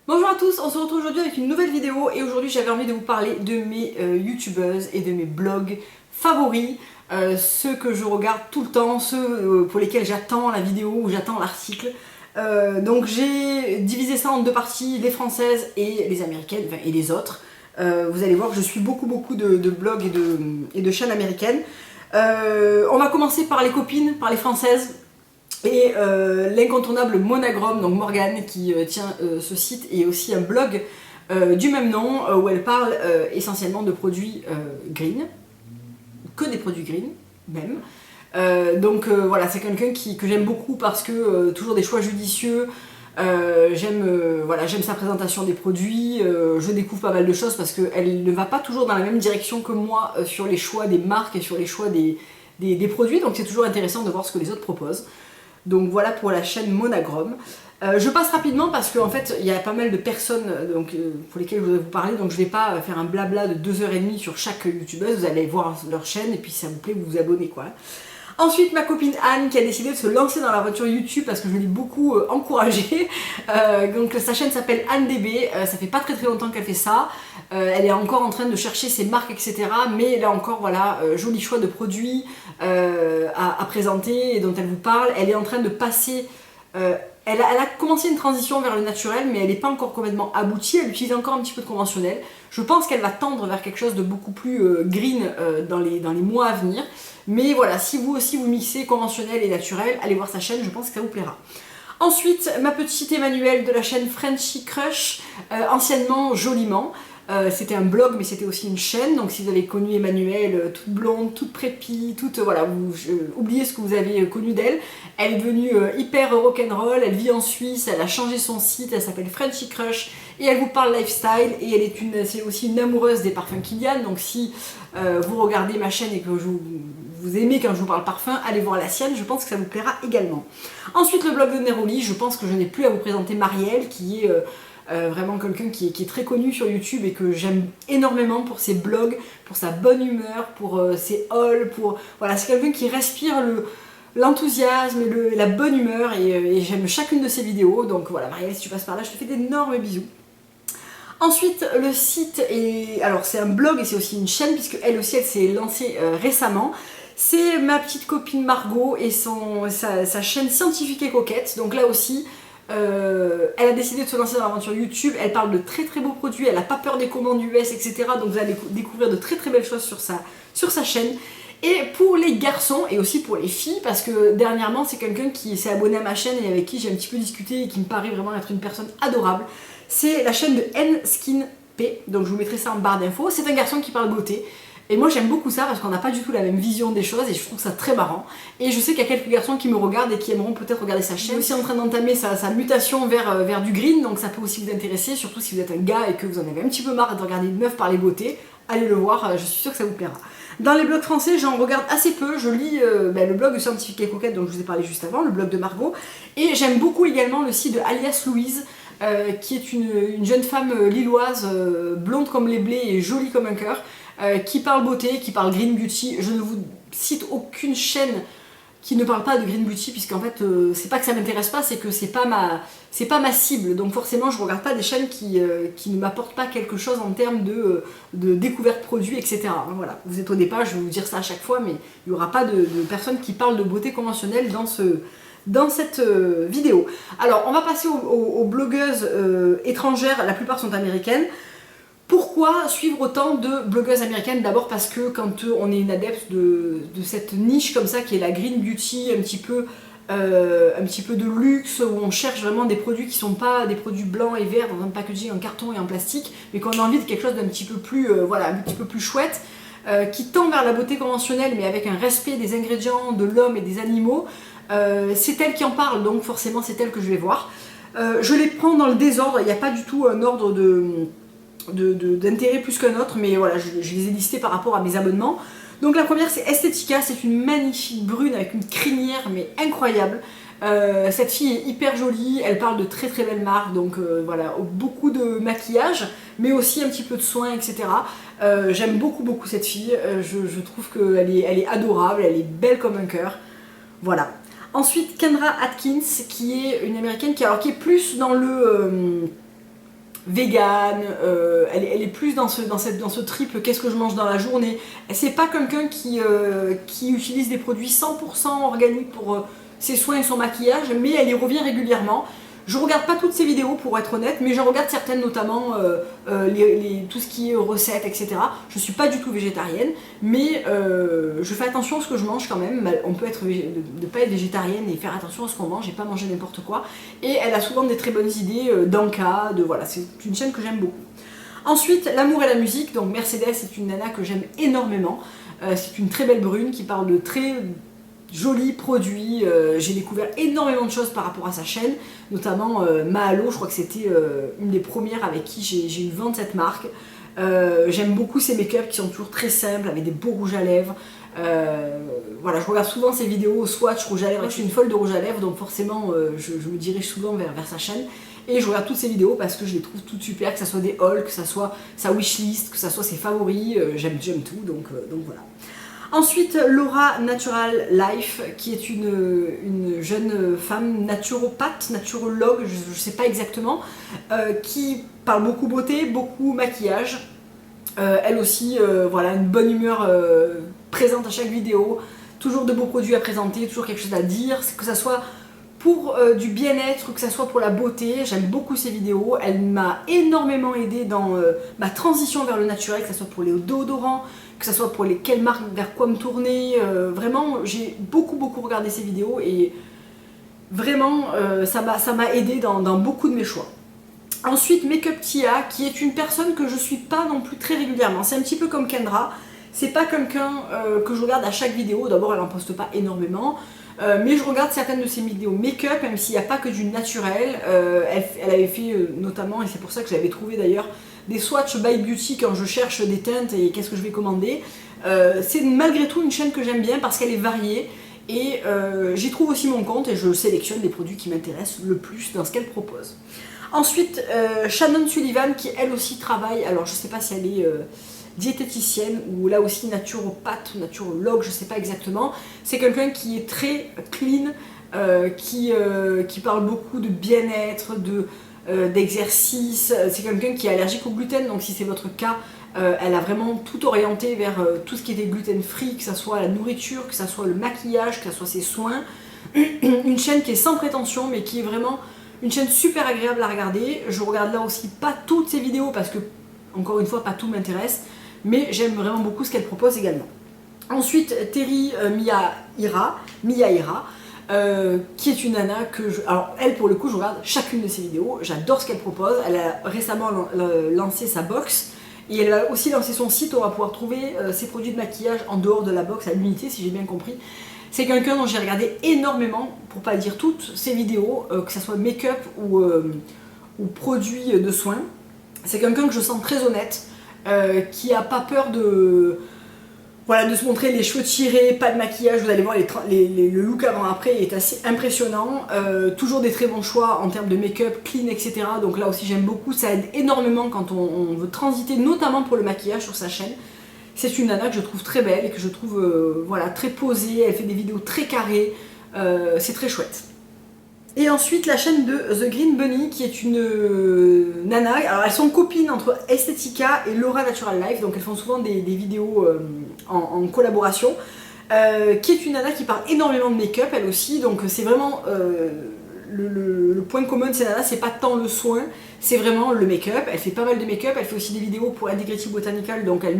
Bonjour à tous, on se retrouve aujourd'hui avec une nouvelle vidéo et aujourd'hui j'avais envie de vous parler de mes youtubeuses et de mes blogs favoris, ceux que je regarde tout le temps, ceux pour lesquels j'attends la vidéo ou j'attends l'article. Donc j'ai divisé ça en deux parties, les françaises et les américaines, enfin, et les autres. Vous allez voir que je suis beaucoup de blogs et de chaînes américaines. On va commencer par les copines, par les françaises. Et l'incontournable Monagrom, donc Morgane, qui tient ce site, et aussi un blog du même nom, où elle parle essentiellement de produits green, que des produits green, même. Voilà, c'est quelqu'un que j'aime beaucoup parce que toujours des choix judicieux, j'aime sa présentation des produits, je découvre pas mal de choses parce qu'elle ne va pas toujours dans la même direction que moi sur les choix des marques et sur les choix des produits, donc c'est toujours intéressant de voir ce que les autres proposent. Donc voilà pour la chaîne Monagrom. Je passe rapidement parce qu'en fait il y a pas mal de personnes pour lesquelles je voudrais vous parler, donc je vais pas faire un blabla de 2h30 sur chaque youtubeuse, vous allez voir leur chaîne et puis si ça vous plaît vous vous abonnez quoi. Ensuite ma copine Anne qui a décidé de se lancer dans l'aventure YouTube parce que je l'ai beaucoup encouragée. Donc sa chaîne s'appelle AnneDB, ça fait pas très longtemps qu'elle fait ça. Elle est encore en train de chercher ses marques etc. Mais là encore voilà, joli choix de produits à présenter et dont elle vous parle. Elle est en train de passer... elle a commencé une transition vers le naturel, mais elle n'est pas encore complètement aboutie, elle utilise encore un petit peu de conventionnel. Je pense qu'elle va tendre vers quelque chose de beaucoup plus green dans les mois à venir. Mais voilà, si vous aussi vous mixez conventionnel et naturel, allez voir sa chaîne, je pense que ça vous plaira. Ensuite, ma petite Emmanuelle de la chaîne Frenchy Crush, anciennement Joliment. C'était un blog mais c'était aussi une chaîne, donc si vous avez connu Emmanuelle, toute blonde, toute préppie, toute voilà, oubliez ce que vous avez connu d'elle. Elle est devenue hyper rock'n'roll, elle vit en Suisse, elle a changé son site, elle s'appelle Frenchy Crush et elle vous parle lifestyle et c'est aussi une amoureuse des parfums Kilian, donc si vous regardez ma chaîne et que vous aimez quand je vous parle parfum, allez voir la sienne, je pense que ça vous plaira également. Ensuite le blog de Neroli, je pense que je n'ai plus à vous présenter Marielle qui est... vraiment quelqu'un qui est très connu sur YouTube et que j'aime énormément pour ses blogs, pour sa bonne humeur, pour ses hauls, voilà, c'est quelqu'un qui respire l'enthousiasme, la bonne humeur et j'aime chacune de ses vidéos, donc voilà Marielle, si tu passes par là, je te fais d'énormes bisous. Ensuite, le site, alors c'est un blog et c'est aussi une chaîne puisque elle aussi elle s'est lancée récemment. C'est ma petite copine Margot et sa chaîne Scientifique et Coquette, donc là aussi elle a décidé de se lancer dans l'aventure YouTube, elle parle de très beaux produits, elle n'a pas peur des commandes US, etc. Donc vous allez découvrir de très belles choses sur sa chaîne. Et pour les garçons et aussi pour les filles, parce que dernièrement c'est quelqu'un qui s'est abonné à ma chaîne et avec qui j'ai un petit peu discuté et qui me paraît vraiment être une personne adorable, c'est la chaîne de N-Skin-P, donc je vous mettrai ça en barre d'infos. C'est un garçon qui parle beauté. Et moi j'aime beaucoup ça parce qu'on n'a pas du tout la même vision des choses et je trouve ça très marrant. Et je sais qu'il y a quelques garçons qui me regardent et qui aimeront peut-être regarder sa chaîne. Il est aussi en train d'entamer sa mutation vers du green, donc ça peut aussi vous intéresser, surtout si vous êtes un gars et que vous en avez un petit peu marre de regarder une meuf parler beauté. Allez le voir, je suis sûre que ça vous plaira. Dans les blogs français, j'en regarde assez peu. Je lis le blog de Scientifique et Coquette dont je vous ai parlé juste avant, le blog de Margot. Et j'aime beaucoup également le site de Alias Louise, qui est une jeune femme lilloise, blonde comme les blés et jolie comme un cœur, qui parle beauté, qui parle green beauty. Je ne vous cite aucune chaîne qui ne parle pas de green beauty, puisqu'en fait c'est pas que ça m'intéresse pas, c'est que c'est pas ma cible, donc forcément je regarde pas des chaînes qui ne m'apportent pas quelque chose en termes de découverte produit, etc. Voilà, vous êtes au départ, je vais vous dire ça à chaque fois, mais il n'y aura pas de personnes qui parlent de beauté conventionnelle dans cette vidéo. Alors on va passer aux blogueuses étrangères, la plupart sont américaines. Pourquoi suivre autant de blogueuses américaines? D'abord parce que quand on est une adepte de cette niche comme ça qui est la green beauty, un petit peu de luxe, où on cherche vraiment des produits qui sont pas des produits blancs et verts dans un packaging en carton et en plastique, mais qu'on a envie de quelque chose d'un petit peu plus voilà, un petit peu plus chouette, qui tend vers la beauté conventionnelle mais avec un respect des ingrédients, de l'homme et des animaux. C'est elle qui en parle, donc forcément c'est elle que je vais voir. Je les prends dans le désordre, il n'y a pas du tout un ordre d'intérêt plus qu'un autre, mais voilà, je les ai listés par rapport à mes abonnements. Donc la première c'est Estetica, c'est une magnifique brune avec une crinière mais incroyable. Cette fille est hyper jolie, elle parle de très belles marques, donc voilà, beaucoup de maquillage, mais aussi un petit peu de soins, etc. J'aime beaucoup cette fille, je trouve qu'elle est adorable, elle est belle comme un cœur. Voilà. Ensuite Kendra Atkins, qui est une américaine qui est plus dans le vegan, elle est plus dans ce triple qu'est-ce que je mange dans la journée. C'est pas quelqu'un qui utilise des produits 100% organiques pour ses soins et son maquillage, mais elle y revient régulièrement. Je regarde pas toutes ses vidéos pour être honnête, mais j'en regarde certaines, notamment tout ce qui est recettes, etc. Je suis pas du tout végétarienne, mais je fais attention à ce que je mange quand même. On peut ne pas être végétarienne et faire attention à ce qu'on mange et pas manger n'importe quoi. Et elle a souvent des très bonnes idées d'encas, voilà, c'est une chaîne que j'aime beaucoup. Ensuite, l'amour et la musique, donc Mercedes est une nana que j'aime énormément. C'est une très belle brune qui parle de très jolis produits. J'ai découvert énormément de choses par rapport à sa chaîne, notamment Mahalo, je crois que c'était une des premières avec qui j'ai eu vent de cette marque. J'aime beaucoup ses make-up qui sont toujours très simples, avec des beaux rouges à lèvres. Voilà, je regarde souvent ses vidéos swatch rouge à lèvres. Je suis une folle de rouge à lèvres, donc forcément je me dirige souvent vers sa chaîne. Et je regarde toutes ses vidéos parce que je les trouve toutes super, que ce soit des hauls, que ce soit sa wishlist, que ce soit ses favoris. J'aime tout, donc voilà. Ensuite, Laura Natural Life, qui est une jeune femme naturopathe, naturologue, je ne sais pas exactement, qui parle beaucoup beauté, beaucoup maquillage. Elle aussi, voilà, une bonne humeur présente à chaque vidéo, toujours de beaux produits à présenter, toujours quelque chose à dire, que ça soit pour du bien-être, que ça soit pour la beauté. J'aime beaucoup ses vidéos, elle m'a énormément aidée dans ma transition vers le naturel, que ce soit pour les déodorants, que ce soit pour quelles marques, vers quoi me tourner. Vraiment, j'ai beaucoup regardé ses vidéos et vraiment ça m'a aidé dans beaucoup de mes choix. Ensuite, Makeup Tia, qui est une personne que je suis pas non plus très régulièrement. C'est un petit peu comme Kendra, c'est pas quelqu'un que je regarde à chaque vidéo. D'abord, elle en poste pas énormément, mais je regarde certaines de ses vidéos make-up, même s'il n'y a pas que du naturel. Elle avait fait notamment, et c'est pour ça que j'avais trouvé d'ailleurs, des swatchs by Beauty quand je cherche des teintes et qu'est-ce que je vais commander. C'est malgré tout une chaîne que j'aime bien parce qu'elle est variée et j'y trouve aussi mon compte et je sélectionne les produits qui m'intéressent le plus dans ce qu'elle propose. Ensuite, Shannon Sullivan qui elle aussi travaille, alors je sais pas si elle est diététicienne ou là aussi naturopathe ou naturologue, je sais pas exactement. C'est quelqu'un qui est très clean, qui parle beaucoup de bien-être, d'exercice. C'est quelqu'un qui est allergique au gluten, donc si c'est votre cas, elle a vraiment tout orienté vers tout ce qui était gluten free, que ce soit la nourriture, que ce soit le maquillage, que ce soit ses soins. Une chaîne qui est sans prétention mais qui est vraiment une chaîne super agréable à regarder. Je regarde là aussi pas toutes ses vidéos parce que, encore une fois, pas tout m'intéresse, mais j'aime vraiment beaucoup ce qu'elle propose également. Ensuite, Terry Miyaira, qui est une nana que alors elle pour le coup je regarde chacune de ses vidéos, j'adore ce qu'elle propose. Elle a récemment lancé sa box et elle a aussi lancé son site où on va pouvoir trouver ses produits de maquillage en dehors de la box à l'unité si j'ai bien compris. C'est quelqu'un dont j'ai regardé énormément, pour pas dire toutes, ses vidéos, que ce soit make-up ou produits de soins. C'est quelqu'un que je sens très honnête, qui a pas peur de se montrer les cheveux tirés, pas de maquillage. Vous allez voir le look avant-après est assez impressionnant. Toujours des très bons choix en termes de make-up, clean, etc. Donc là aussi j'aime beaucoup, ça aide énormément quand on veut transiter, notamment pour le maquillage sur sa chaîne. C'est une nana que je trouve très belle et que je trouve voilà, très posée, elle fait des vidéos très carrées, c'est très chouette. Et ensuite la chaîne de The Green Bunny qui est une nana, alors elles sont copines entre Estetica et Laura Natural Life, donc elles font souvent des vidéos en collaboration, qui est une nana qui parle énormément de make-up elle aussi, donc c'est vraiment le point commun de ces nanas, c'est pas tant le soin, c'est vraiment le make-up. Elle fait pas mal de make-up, elle fait aussi des vidéos pour Integrity Botanical, donc elle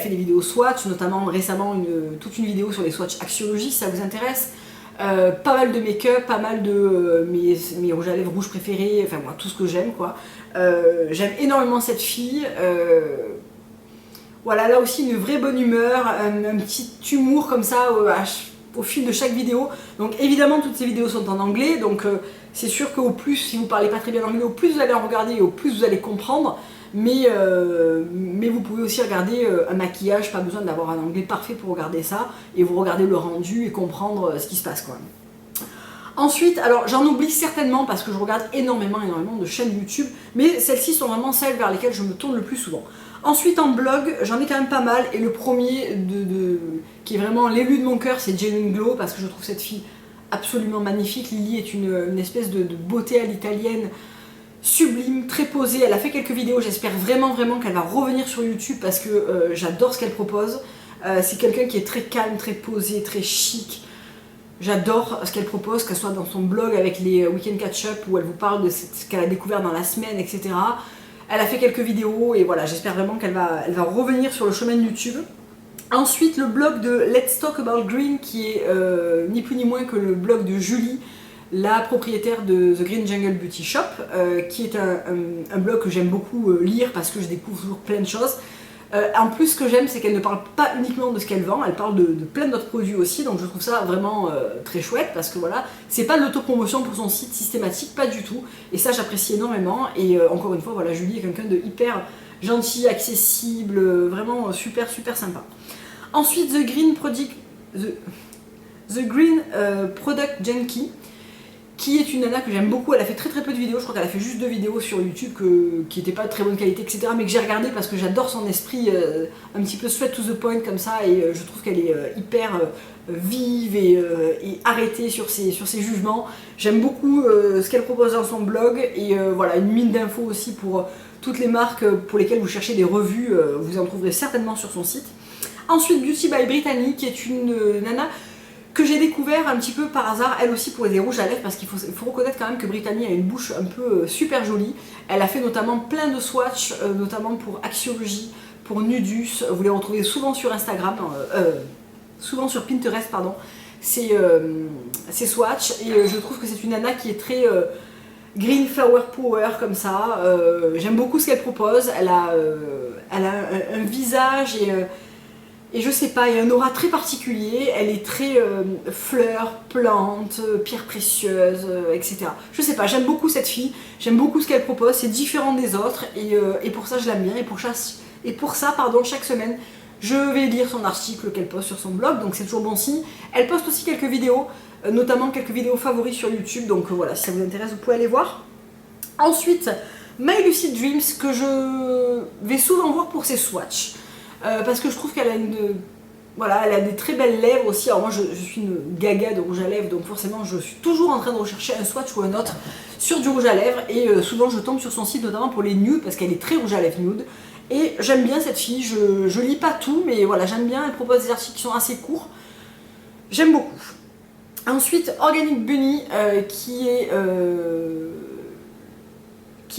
fait des vidéos swatch, notamment récemment toute une vidéo sur les swatchs Axiologie si ça vous intéresse. Pas mal de make-up, pas mal de mes rouges à lèvres rouges préférés, enfin moi tout ce que j'aime quoi. J'aime énormément cette fille. Voilà, là aussi une vraie bonne humeur, un petit humour comme ça au fil de chaque vidéo. Donc évidemment toutes ces vidéos sont en anglais, donc c'est sûr qu'au plus, si vous parlez pas très bien anglais, au plus vous allez en regarder et au plus vous allez comprendre. Mais vous pouvez aussi regarder un maquillage, pas besoin d'avoir un anglais parfait pour regarder ça, et vous regardez le rendu et comprendre ce qui se passe quoi. Ensuite, alors j'en oublie certainement parce que je regarde énormément de chaînes YouTube, mais celles-ci sont vraiment celles vers lesquelles je me tourne le plus souvent. Ensuite en blog, j'en ai quand même pas mal, et le premier qui est vraiment l'élu de mon cœur, c'est Genuine Glow, parce que je trouve cette fille absolument magnifique. Lily est une espèce de beauté à l'italienne, sublime, très posée. Elle a fait quelques vidéos, j'espère vraiment qu'elle va revenir sur YouTube parce que j'adore ce qu'elle propose. C'est quelqu'un qui est très calme, très posé, très chic. J'adore ce qu'elle propose, qu'elle soit dans son blog avec les Weekend Catch-up où elle vous parle de ce qu'elle a découvert dans la semaine, etc. Elle a fait quelques vidéos et voilà, j'espère vraiment qu'elle va revenir sur le chemin de YouTube. Ensuite, le blog de Let's Talk About Green qui est ni plus ni moins que le blog de Julie, la propriétaire de The Green Jungle Beauty Shop, qui est un blog que j'aime beaucoup lire parce que je découvre toujours plein de choses. En plus, ce que j'aime, c'est qu'elle ne parle pas uniquement de ce qu'elle vend, elle parle de plein d'autres produits aussi, donc je trouve ça vraiment très chouette parce que voilà, c'est pas de l'autopromotion pour son site systématique, pas du tout, et ça j'apprécie énormément. Et encore une fois, voilà, Julie est quelqu'un de hyper gentil, accessible, vraiment super sympa. Ensuite, The Green Product Junkie, qui est une nana que j'aime beaucoup. Elle a fait très peu de vidéos, je crois qu'elle a fait juste 2 vidéos sur YouTube qui n'étaient pas de très bonne qualité, etc. Mais que j'ai regardé parce que j'adore son esprit un petit peu straight to the point comme ça, et je trouve qu'elle est hyper vive et arrêtée sur ses jugements. J'aime beaucoup ce qu'elle propose dans son blog, et voilà, une mine d'infos aussi pour toutes les marques pour lesquelles vous cherchez des revues, vous en trouverez certainement sur son site. Ensuite, Beauty by Brittany, qui est une nana que j'ai découvert un petit peu par hasard, elle aussi pour les rouges à lèvres, parce qu'il faut reconnaître quand même que Brittany a une bouche un peu super jolie. Elle a fait notamment plein de swatchs, notamment pour Axiologie, pour Nudus. Vous les retrouvez souvent sur Instagram, souvent sur Pinterest, pardon, ces swatchs. Et je trouve que c'est une nana qui est très green flower power comme ça. J'aime beaucoup ce qu'elle propose. Elle a un visage et je sais pas, il y a un aura très particulier. Elle est très fleurs, plantes, pierres précieuses, etc. Je sais pas, j'aime beaucoup cette fille, j'aime beaucoup ce qu'elle propose, c'est différent des autres, et pour ça je l'aime bien, et pour ça, pardon, chaque semaine je vais lire son article qu'elle poste sur son blog, donc c'est toujours bon signe. Elle poste aussi quelques vidéos, notamment quelques vidéos favoris sur YouTube, donc voilà, si ça vous intéresse vous pouvez aller voir. Ensuite, My Lucid Dreams, que je vais souvent voir pour ses swatchs. Parce que je trouve qu'elle a elle a des très belles lèvres aussi. Alors moi je suis une gaga de rouge à lèvres, donc forcément je suis toujours en train de rechercher un swatch ou un autre sur du rouge à lèvres, et souvent je tombe sur son site notamment pour les nudes parce qu'elle est très rouge à lèvres nude, et j'aime bien cette fille. Je lis pas tout, mais voilà, j'aime bien. Elle propose des articles qui sont assez courts, j'aime beaucoup. Ensuite, Organic Bunny, qui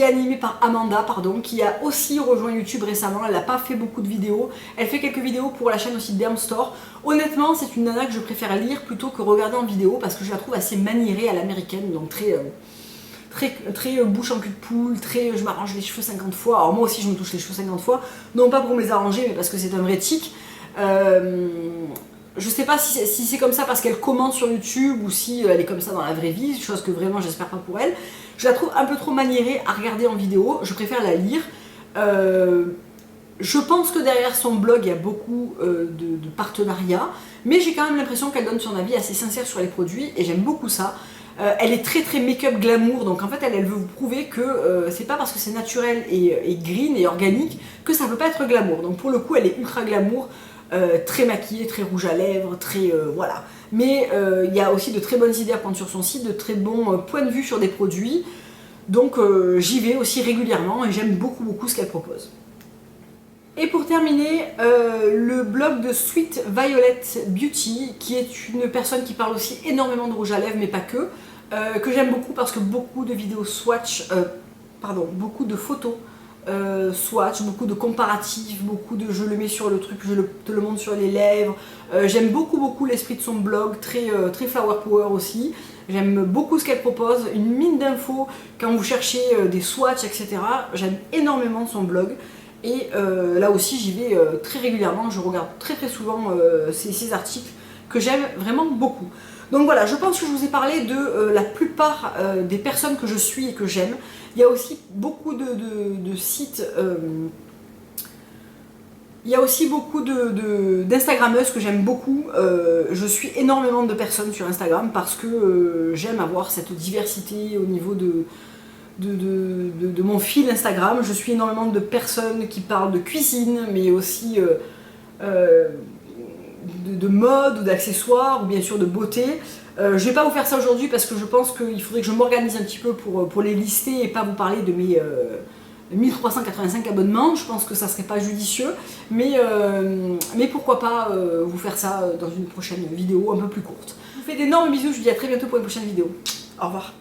est animée par Amanda, pardon, qui a aussi rejoint YouTube récemment. Elle n'a pas fait beaucoup de vidéos, elle fait quelques vidéos pour la chaîne aussi Derm Store. Honnêtement, c'est une nana que je préfère lire plutôt que regarder en vidéo parce que je la trouve assez maniérée à l'américaine, donc très bouche en cul de poule, très je m'arrange les cheveux 50 fois. Alors moi aussi je me touche les cheveux 50 fois, non pas pour me les arranger, mais parce que c'est un vrai tic. Je sais pas si c'est comme ça parce qu'elle commente sur YouTube ou si elle est comme ça dans la vraie vie, chose que vraiment j'espère pas pour elle. Je la trouve un peu trop maniérée à regarder en vidéo, je préfère la lire. Je pense que derrière son blog il y a beaucoup de partenariats, mais j'ai quand même l'impression qu'elle donne son avis assez sincère sur les produits et j'aime beaucoup ça. Elle est très make-up glamour, donc en fait elle veut vous prouver que c'est pas parce que c'est naturel et green et organique que ça peut pas être glamour. Donc pour le coup elle est ultra glamour. Très maquillée, très rouge à lèvres, très voilà. Mais il y a aussi de très bonnes idées à prendre sur son site, de très bons points de vue sur des produits. Donc j'y vais aussi régulièrement et j'aime beaucoup ce qu'elle propose. Et pour terminer, le blog de Sweet Violet Beauty, qui est une personne qui parle aussi énormément de rouge à lèvres, mais pas que j'aime beaucoup parce que beaucoup de vidéos swatch, beaucoup de photos swatch, beaucoup de comparatifs, beaucoup de je le mets sur le truc, je te le montre sur les lèvres. J'aime beaucoup l'esprit de son blog, très flower power aussi. J'aime beaucoup ce qu'elle propose, une mine d'infos quand vous cherchez des swatchs, etc. J'aime énormément son blog. Et là aussi j'y vais très régulièrement, je regarde très souvent ces articles que j'aime vraiment beaucoup. Donc voilà, je pense que je vous ai parlé de la plupart des personnes que je suis et que j'aime. Il y a aussi beaucoup de sites, il y a aussi beaucoup d'Instagrammeuses que j'aime beaucoup. Je suis énormément de personnes sur Instagram parce que j'aime avoir cette diversité au niveau de mon fil Instagram. Je suis énormément de personnes qui parlent de cuisine, mais aussi de mode ou d'accessoires, ou bien sûr de beauté. Je vais pas vous faire ça aujourd'hui parce que je pense qu'il faudrait que je m'organise un petit peu pour les lister et pas vous parler de mes 1385 abonnements. Je pense que ça serait pas judicieux, mais pourquoi pas vous faire ça dans une prochaine vidéo un peu plus courte. Je vous fais d'énormes bisous, je vous dis à très bientôt pour une prochaine vidéo. Au revoir.